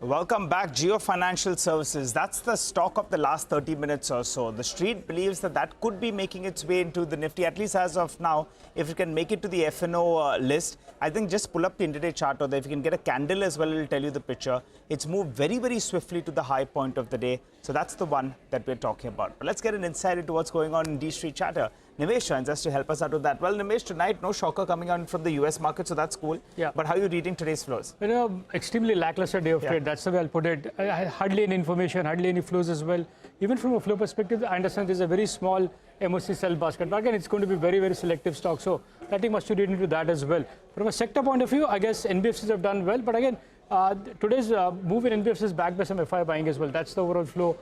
Welcome back. Jio Financial Services. That's the stock of the last 30 minutes or so. The street believes that could be making its way into the Nifty, at least as of now. If it can make it to the F&O list, I think just pull up the intraday chart, or if you can get a candle as well, it'll tell you the picture. It's moved very, very swiftly to the high point of the day. So that's the one that we're talking about. But let's get an insight into what's going on in D Street Chatter. Nimesh joins us to help us out with that. Well, Nimesh, tonight, no shocker coming on from the US market, so that's cool. Yeah. But how are you reading today's flows? Extremely lackluster day of trade. That's the way I'll put it. Hardly any information, hardly any flows as well. Even from a flow perspective, I understand there's a very small MOC sell basket. But again, it's going to be very, very selective stock. So nothing much to read into that as well. From a sector point of view, I guess NBFCs have done well. But again, today's move in NBFCs is backed by some FI buying as well. That's the overall flow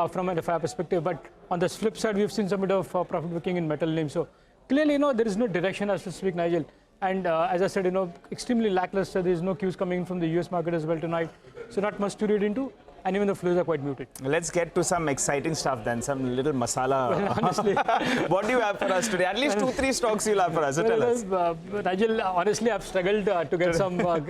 from an FI perspective. But on the flip side, we've seen some bit of profit booking in metal names. So clearly, there is no direction as to speak, Nigel. And as I said, extremely lackluster. There is no cues coming in from the US market as well tonight. So not much to read into. And even the flows are quite muted. Let's get to some exciting stuff then, some little masala. Well, honestly, what do you have for us today? At least 2-3 stocks you'll have for us. So tell us. Nigel, honestly, I've struggled to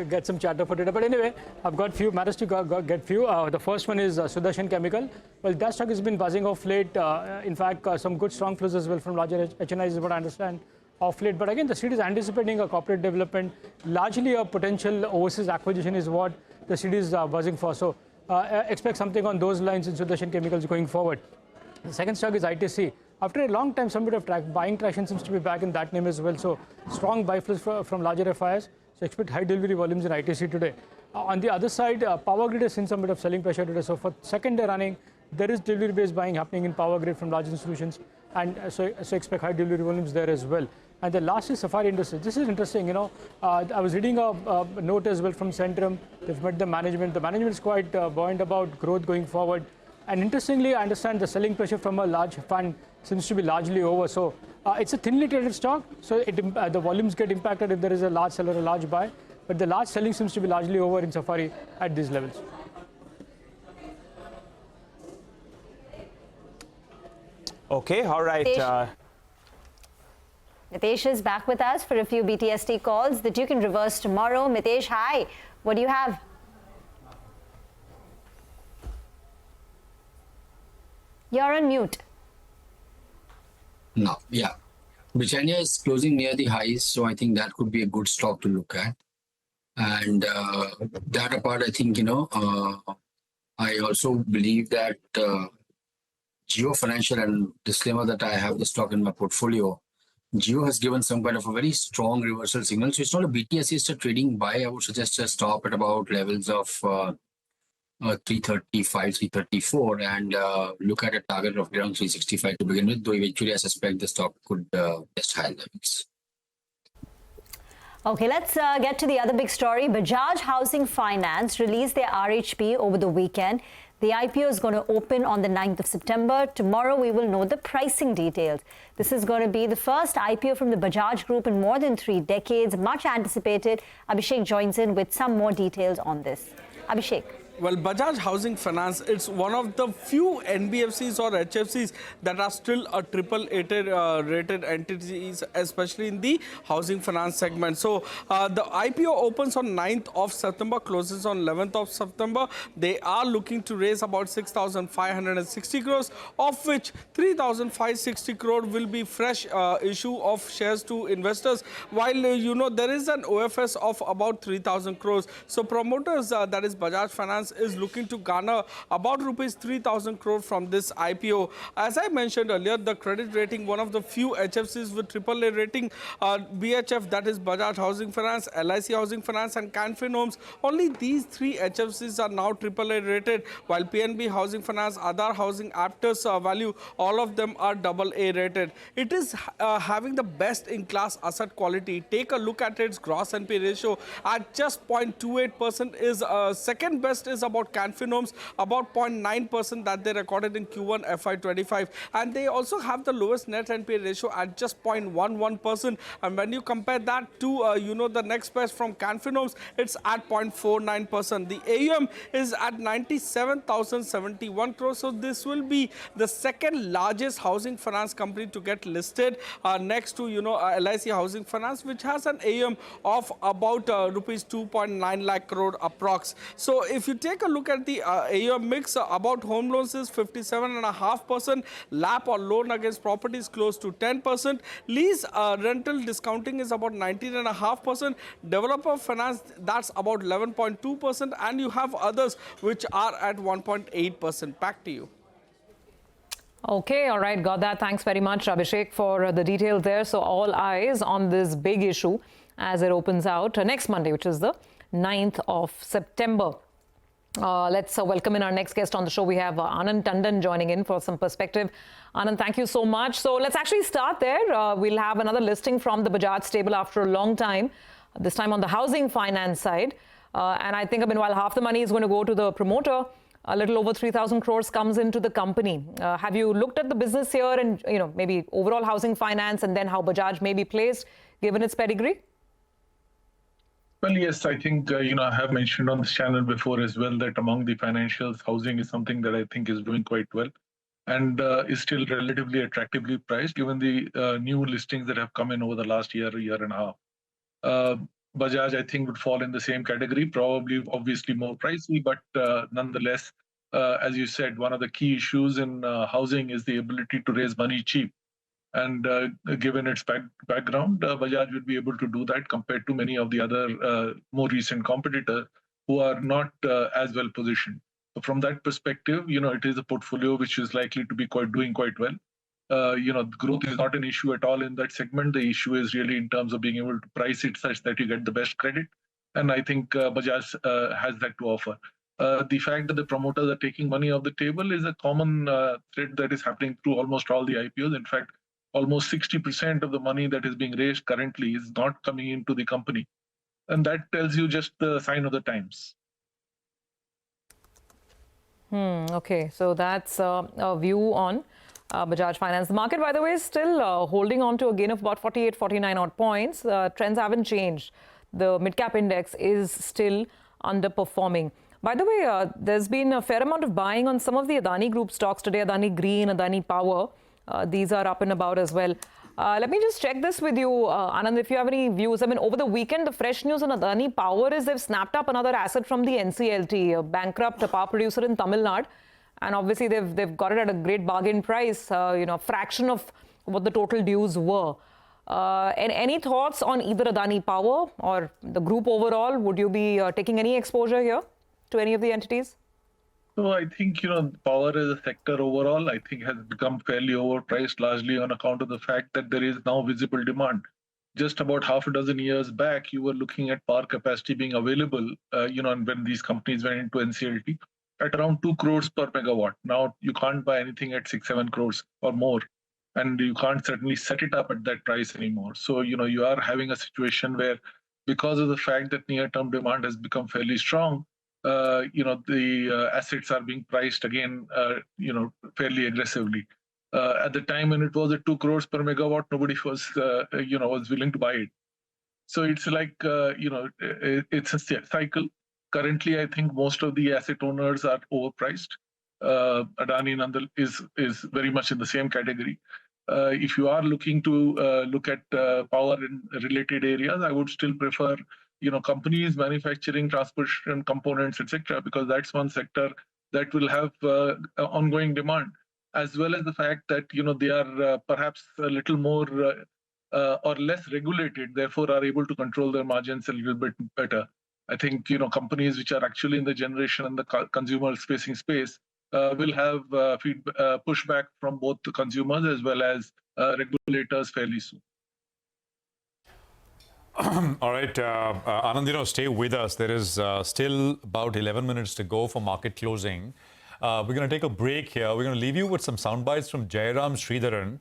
get some chatter for today. But anyway, I've got few, managed to get few. The first one is Sudarshan Chemical. Well, that stock has been buzzing off late. In fact, some good strong flows as well from larger HNIs is what I understand off late. But again, the street is anticipating a corporate development. Largely a potential overseas acquisition is what the street is buzzing for. So expect something on those lines in Sudarshan Chemicals going forward. The second stock is ITC. After a long time, some bit of buying traction seems to be back in that name as well. So strong buy flows from larger FIs. So expect high delivery volumes in ITC today. On the other side, Power Grid has seen some bit of selling pressure today. So for second day running, there is delivery-based buying happening in Power Grid from large institutions. And so expect high delivery volumes there as well. And the last is Safari Industries. This is interesting, you know. I was reading a note as well from Centrum. They've met the management. The management is quite buoyant about growth going forward. And interestingly, I understand the selling pressure from a large fund seems to be largely over. So it's a thinly traded stock. So the volumes get impacted if there is a large seller, a large buy. But the large selling seems to be largely over in Safari at these levels. Okay, all right. Mitesh is back with us for a few BTS calls that you can reverse tomorrow. Mitesh, hi. What do you have? You're on mute. No, yeah. Britannia is closing near the highs, so I think that could be a good stock to look at. And that apart, I think, you know, I also believe that Jio Financial, and disclaimer that I have the stock in my portfolio, Jio has given some kind of a very strong reversal signal. So it's not a BTS, it's a trading buy. I would suggest a stop at about levels of 335, 334 and look at a target of around 365 to begin with, though eventually I suspect the stock could test higher levels. Okay, let's get to the other big story. Bajaj Housing Finance released their RHP over the weekend. The IPO is going to open on the 9th of September. Tomorrow, we will know the pricing details. This is going to be the first IPO from the Bajaj Group in more than 3 decades. Much anticipated. Abhishek joins in with some more details on this. Abhishek. Well, Bajaj Housing Finance, it's one of the few NBFCs or HFCs that are still a AAA rated entities, especially in the housing finance segment. So the IPO opens on 9th of September, closes on 11th of September. They are looking to raise about 6,560 crores, of which 3,560 crore will be fresh issue of shares to investors, while you know there is an OFS of about 3,000 crores. So promoters, that is Bajaj Finance, is looking to garner about rupees 3,000 crore from this IPO. As I mentioned earlier, the credit rating, one of the few HFCs with AAA rating, BHF, that is Bajaj Housing Finance, LIC Housing Finance and Canfin Homes, only these 3 HFCs are now AAA rated, while PNB Housing Finance, Aadhar Housing, Aptus Value, all of them are AA rated. It is having the best in class asset quality. Take a look at its gross NP ratio at just 0.28% is second best is about Canfin Homes, about 0.9% that they recorded in Q1 FY25. And they also have the lowest net NPA ratio at just 0.11%. And when you compare that to, you know, the next best from Canfin Homes, it's at 0.49%. The AUM is at 97,071 crores. So this will be the second largest housing finance company to get listed next to, you know, LIC Housing Finance, which has an AUM of about rupees 2.9 lakh crore approx. So if you take a look at the AUM mix, about home loans is 57.5%, LAP or loan against properties close to 10%, lease rental discounting is about 19.5%, developer finance that's about 11.2%, and you have others which are at 1.8%. Back to you. Okay, all right, got that. Thanks very much, Abhishek, for the details there. So all eyes on this big issue as it opens out next Monday, which is the 9th of September. Let's welcome in our next guest on the show. We have Anand Tandon joining in for some perspective. Anand, thank you so much. So let's actually start there. We'll have another listing from the Bajaj stable after a long time, this time on the housing finance side. And I think, while half the money is going to go to the promoter, a little over 3,000 crores comes into the company. Have you looked at the business here and, you know, maybe overall housing finance and then how Bajaj may be placed given its pedigree? Well, yes, I think, I have mentioned on this channel before as well that among the financials, housing is something that I think is doing quite well and is still relatively attractively priced given the new listings that have come in over the last year and a half. Bajaj, I think, would fall in the same category, probably obviously more pricey, but nonetheless, as you said, one of the key issues in housing is the ability to raise money cheap. And given its background, Bajaj would be able to do that compared to many of the other more recent competitors who are not as well positioned. So from that perspective, it is a portfolio which is likely to be doing quite well. Growth is not an issue at all in that segment. The issue is really in terms of being able to price it such that you get the best credit. And I think Bajaj has that to offer. The fact that the promoters are taking money off the table is a common thread that is happening through almost all the IPOs. In fact, almost 60% of the money that is being raised currently is not coming into the company. And that tells you just the sign of the times. Okay, so that's a view on Bajaj Finance. The market, by the way, is still holding on to a gain of about 48, 49 odd points. Trends haven't changed. The mid-cap index is still underperforming. By the way, there's been a fair amount of buying on some of the Adani Group stocks today, Adani Green, Adani Power. These are up and about as well. Let me just check this with you, Anand, if you have any views. I mean, over the weekend, the fresh news on Adani Power is they've snapped up another asset from the NCLT, a bankrupt power producer in Tamil Nadu. And obviously, they've got it at a great bargain price, a fraction of what the total dues were. And any thoughts on either Adani Power or the group overall? Would you be taking any exposure here to any of the entities? So I think, power as a sector overall, I think has become fairly overpriced, largely on account of the fact that there is now visible demand. Just about half a dozen years back, you were looking at power capacity being available, and when these companies went into NCLT, at around 2 crores per megawatt. Now, you can't buy anything at 6-7 crores or more. And you can't certainly set it up at that price anymore. So, you are having a situation where, because of the fact that near-term demand has become fairly strong, the assets are being priced again, fairly aggressively. At the time when it was at 2 crores per megawatt, nobody was, was willing to buy it. So it's like, it's a cycle. Currently, I think most of the asset owners are overpriced. Adani Nandal is very much in the same category. If you are looking to look at power in related areas, I would still prefer companies manufacturing transportation components, etc., because that's one sector that will have ongoing demand, as well as the fact that they are perhaps a little more or less regulated, therefore are able to control their margins a little bit better. I think companies which are actually in the generation and the consumer-facing space will have pushback from both the consumers as well as regulators fairly soon. All right, Anand, stay with us. There is still about 11 minutes to go for market closing. We're going to take a break here. We're going to leave you with some sound bites from Jairam Sridharan,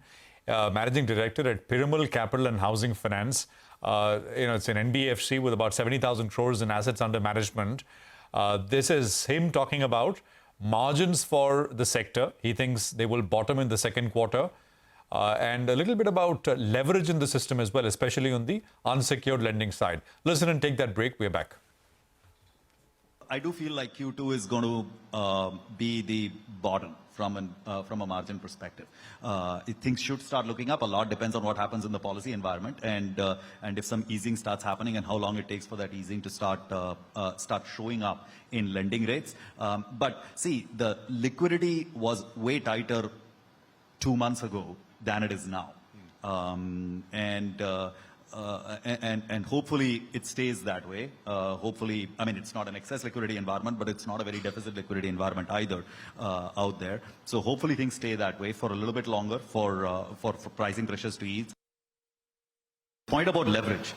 Managing Director at Piramal Capital and Housing Finance. It's an NBFC with about 70,000 crores in assets under management. This is him talking about margins for the sector. He thinks they will bottom in the second quarter. And a little bit about leverage in the system as well, especially on the unsecured lending side. Listen and take that break. We're back. I do feel like Q2 is going to be the bottom from a margin perspective. Things should start looking up. A lot depends on what happens in the policy environment and if some easing starts happening and how long it takes for that easing to start showing up in lending rates. But see, the liquidity was way tighter 2 months ago than it is now. And hopefully it stays that way. Hopefully, I mean, it's not an excess liquidity environment, but it's not a very deficit liquidity environment either out there. So hopefully things stay that way for a little bit longer for pricing pressures to ease. Point about leverage.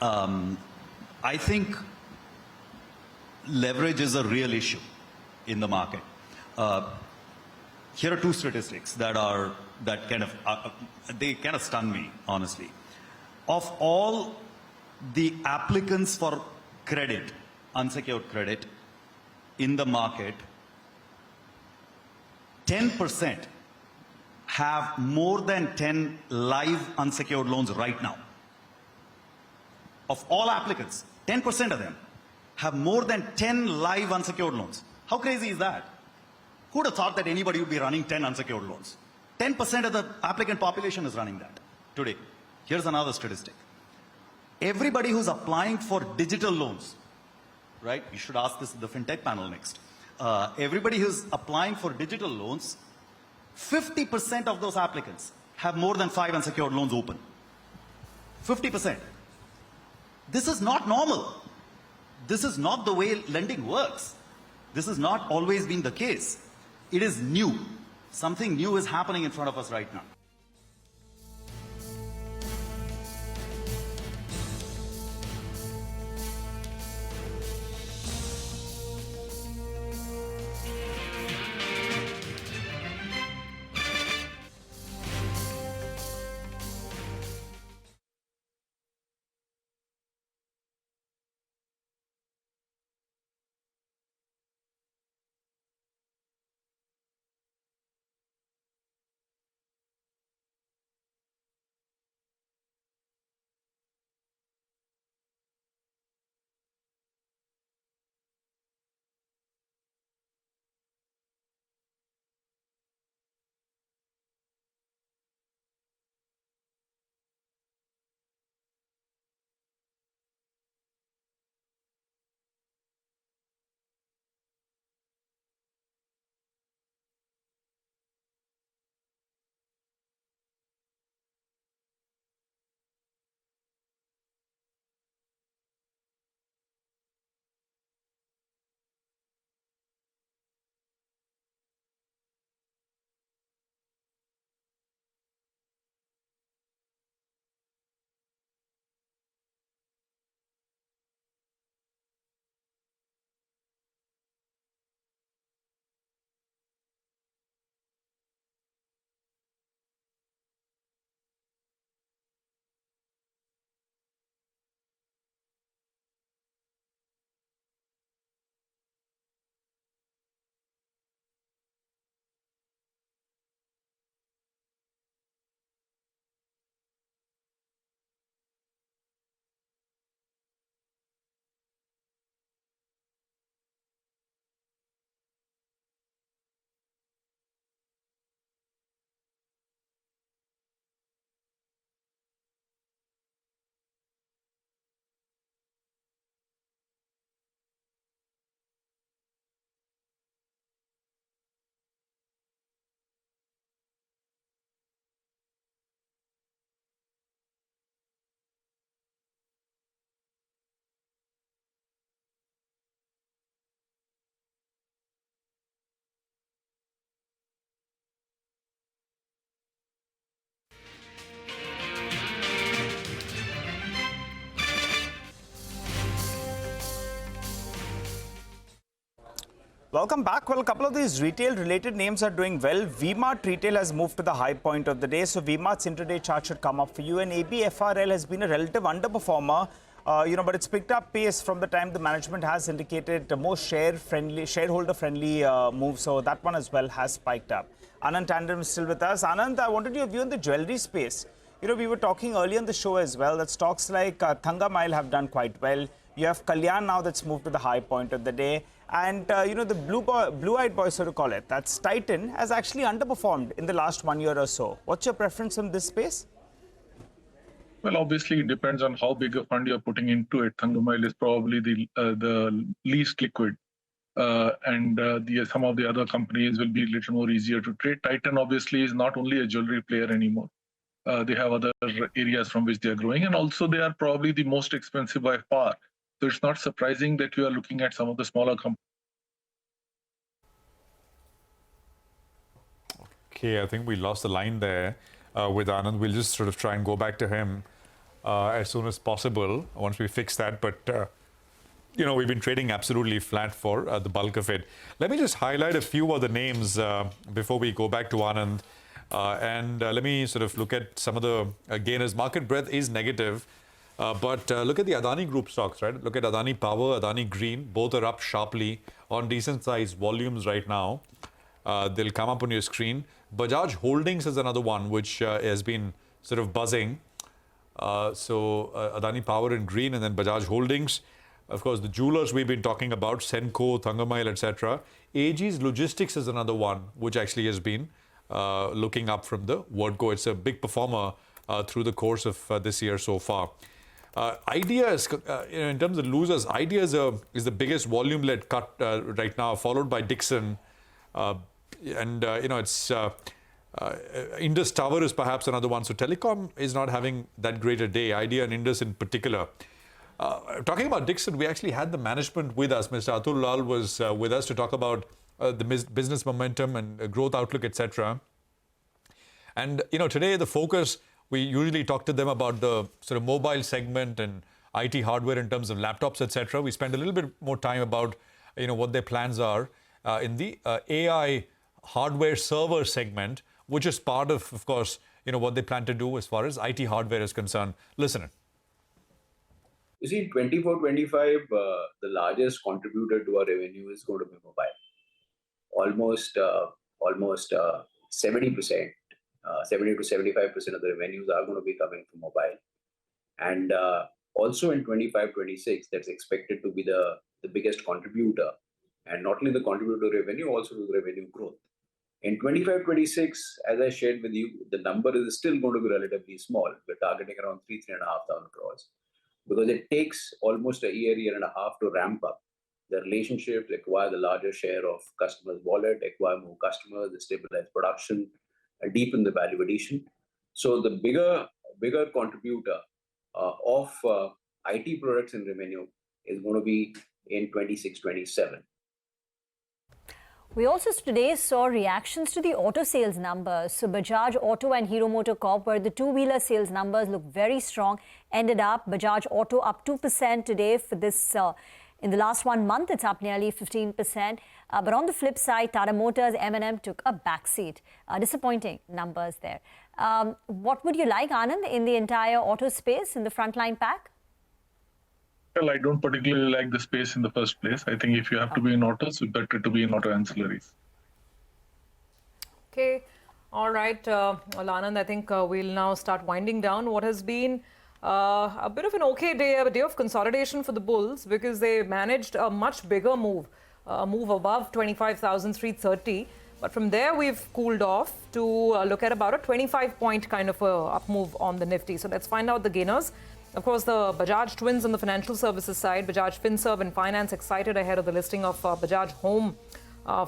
I think leverage is a real issue in the market. Here are two statistics that kind of stun me, honestly. Of all the applicants for credit, unsecured credit in the market, 10% have more than 10 live unsecured loans right now. Of all applicants, 10% of them have more than 10 live unsecured loans. How crazy is that? Who would have thought that anybody would be running 10 unsecured loans? 10% of the applicant population is running that today. Here's another statistic. Everybody who's applying for digital loans, right? You should ask this to the FinTech panel next. Everybody who's applying for digital loans, 50% of those applicants have more than 5 unsecured loans open. 50%. This is not normal. This is not the way lending works. This has not always been the case. It is new. Something new is happening in front of us right now. Welcome back. Well, a couple of these retail-related names are doing well. V-Mart Retail has moved to the high point of the day, so V-Mart's intraday chart should come up for you. And ABFRL has been a relative underperformer, but it's picked up pace from the time the management has indicated a more shareholder-friendly move. So that one as well has spiked up. Anand Tandon is still with us. Anand, I wanted your view on the jewelry space. We were talking earlier in the show as well that stocks like Thangamile have done quite well. You have Kalyan now that's moved to the high point of the day. And, the blue-eyed boy, so to call it, that's Titan, has actually underperformed in the last 1 year or so. What's your preference in this space? Well, obviously, it depends on how big a fund you're putting into it. Thangamile is probably the least liquid. Some of the other companies will be a little more easier to trade. Titan, obviously, is not only a jewelry player anymore. They have other areas from which they are growing. And also, they are probably the most expensive by far. So it's not surprising that you are looking at some of the smaller companies. Okay, I think we lost the line there with Anand. We'll just sort of try and go back to him as soon as possible once we fix that. But, we've been trading absolutely flat for the bulk of it. Let me just highlight a few other names before we go back to Anand. Let me sort of look at some of the gainers. Market breadth is negative. But look at the Adani Group stocks, right? Look at Adani Power, Adani Green. Both are up sharply on decent-sized volumes right now. They'll come up on your screen. Bajaj Holdings is another one which has been sort of buzzing. Adani Power and Green, and then Bajaj Holdings. Of course, the jewelers we've been talking about, Senco, Thangamile, etc. AG's Logistics is another one which actually has been looking up from the word go. It's a big performer through the course of this year so far. Ideas, in terms of losers, Ideas is the biggest volume-led cut right now, followed by Dixon. It's Indus Towers is perhaps another one. So telecom is not having that great a day, Idea and Indus in particular. Talking about Dixon, we actually had the management with us. Mr. Atul Lal was with us to talk about the business momentum and growth outlook, etc. And, today the focus, we usually talk to them about the sort of mobile segment and IT hardware in terms of laptops, etc. We spend a little bit more time about, what their plans are in the AI hardware server segment, which is part of course, what they plan to do as far as IT hardware is concerned. Listen. You see, 24-25, the largest contributor to our revenue is going to be mobile. Almost 70%, 70 to 75% of the revenues are going to be coming from mobile. And also in 25-26, that's expected to be the biggest contributor. And not only the contributor to revenue, also to the revenue growth. In 25-26, as I shared with you, the number is still going to be relatively small. We're targeting around 3,500 crores. Because it takes almost a year and a half to ramp up. The relationships acquire the larger share of customers' wallet, acquire more customers, stabilize production, deepen the value addition. So the bigger contributor of IT products and revenue is going to be in 26-27. We also today saw reactions to the auto sales numbers. So Bajaj Auto and Hero MotoCorp, where the two-wheeler sales numbers look very strong, ended up Bajaj Auto up 2% today for this. In the last 1 month, it's up nearly 15%. But on the flip side, Tata Motors, M&M took a backseat. Disappointing numbers there. What would you like, Anand, in the entire auto space in the frontline pack? Well, I don't particularly like the space in the first place. I think if you have to be in autos, it's better to be in auto ancillaries. Okay. All right. Well, Anand, I think we'll now start winding down what has been a bit of an okay day, a day of consolidation for the bulls, because they managed a much bigger move above 25,330. But from there, we've cooled off to look at about a 25-point kind of up move on the Nifty. So let's find out the gainers. Of course, the Bajaj twins on the financial services side, Bajaj FinServ and Finance, excited ahead of the listing of Bajaj Home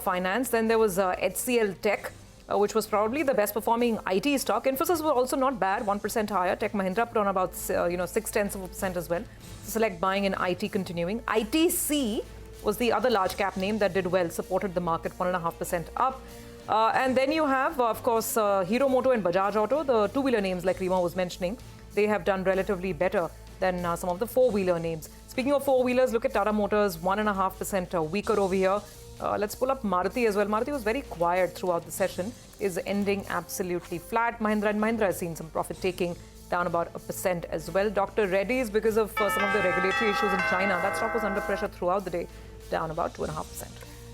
Finance. Then there was HCL Tech, which was probably the best performing IT stock. Infosys was also not bad, 1% higher. Tech Mahindra put on about 0.6% as well. Select buying in IT continuing. ITC was the other large cap name that did well, supported the market 1.5% up. And then you have, of course, Hero Moto and Bajaj Auto, the two-wheeler names like Rima was mentioning. They have done relatively better than some of the four-wheeler names. Speaking of four-wheelers, look at Tata Motors, 1.5% weaker over here. Let's pull up Maruti as well. Maruti was very quiet throughout the session, is ending absolutely flat. Mahindra & Mahindra has seen some profit taking, down about 1% as well. Dr. Reddy's, because of some of the regulatory issues in China, that stock was under pressure throughout the day, down about 2.5%.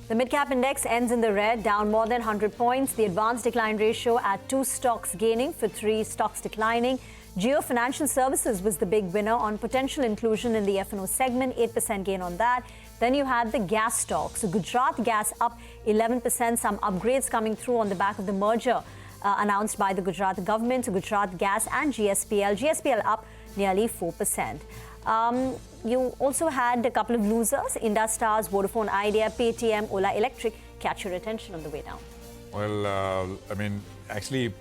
The mid-cap index ends in the red, down more than 100 points. The advanced decline ratio at 2 stocks gaining for 3 stocks declining. Jio Financial Services was the big winner on potential inclusion in the F&O segment, 8% gain on that. Then you had the gas stocks. So Gujarat Gas up 11%, some upgrades coming through on the back of the merger announced by the Gujarat government. So Gujarat Gas and GSPL up nearly 4%. You also had a couple of losers, Indust Towers, Vodafone Idea, Paytm, Ola Electric, catch your attention on the way down. Well, actually,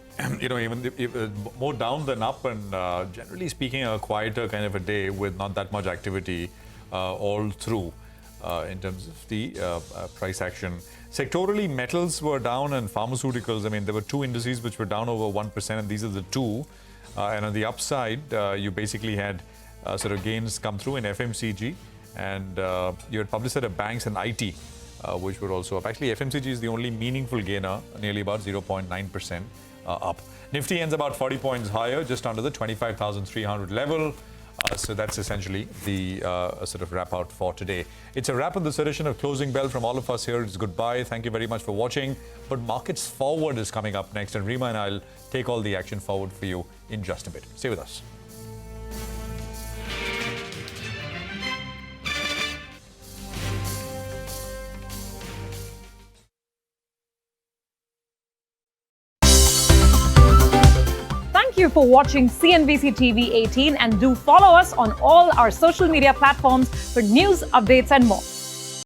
even more down than up, and generally speaking, a quieter kind of a day with not that much activity all through in terms of the price action. Sectorally, metals were down and pharmaceuticals. There were 2 indices which were down over 1%, and these are the 2. And on the upside, you basically had sort of gains come through in FMCG, and you had published at banks and IT, which were also up. Actually, FMCG is the only meaningful gainer, nearly about 0.9% up. Nifty ends about 40 points higher, just under the 25,300 level. So that's essentially the sort of wrap out for today. It's a wrap on this edition of Closing Bell from all of us here. It's goodbye. Thank you very much for watching. But Markets Forward is coming up next, and Rima and I'll take all the action forward for you in just a bit. Stay with us. Thank you for watching CNBC-TV18, and do follow us on all our social media platforms for news, updates and more.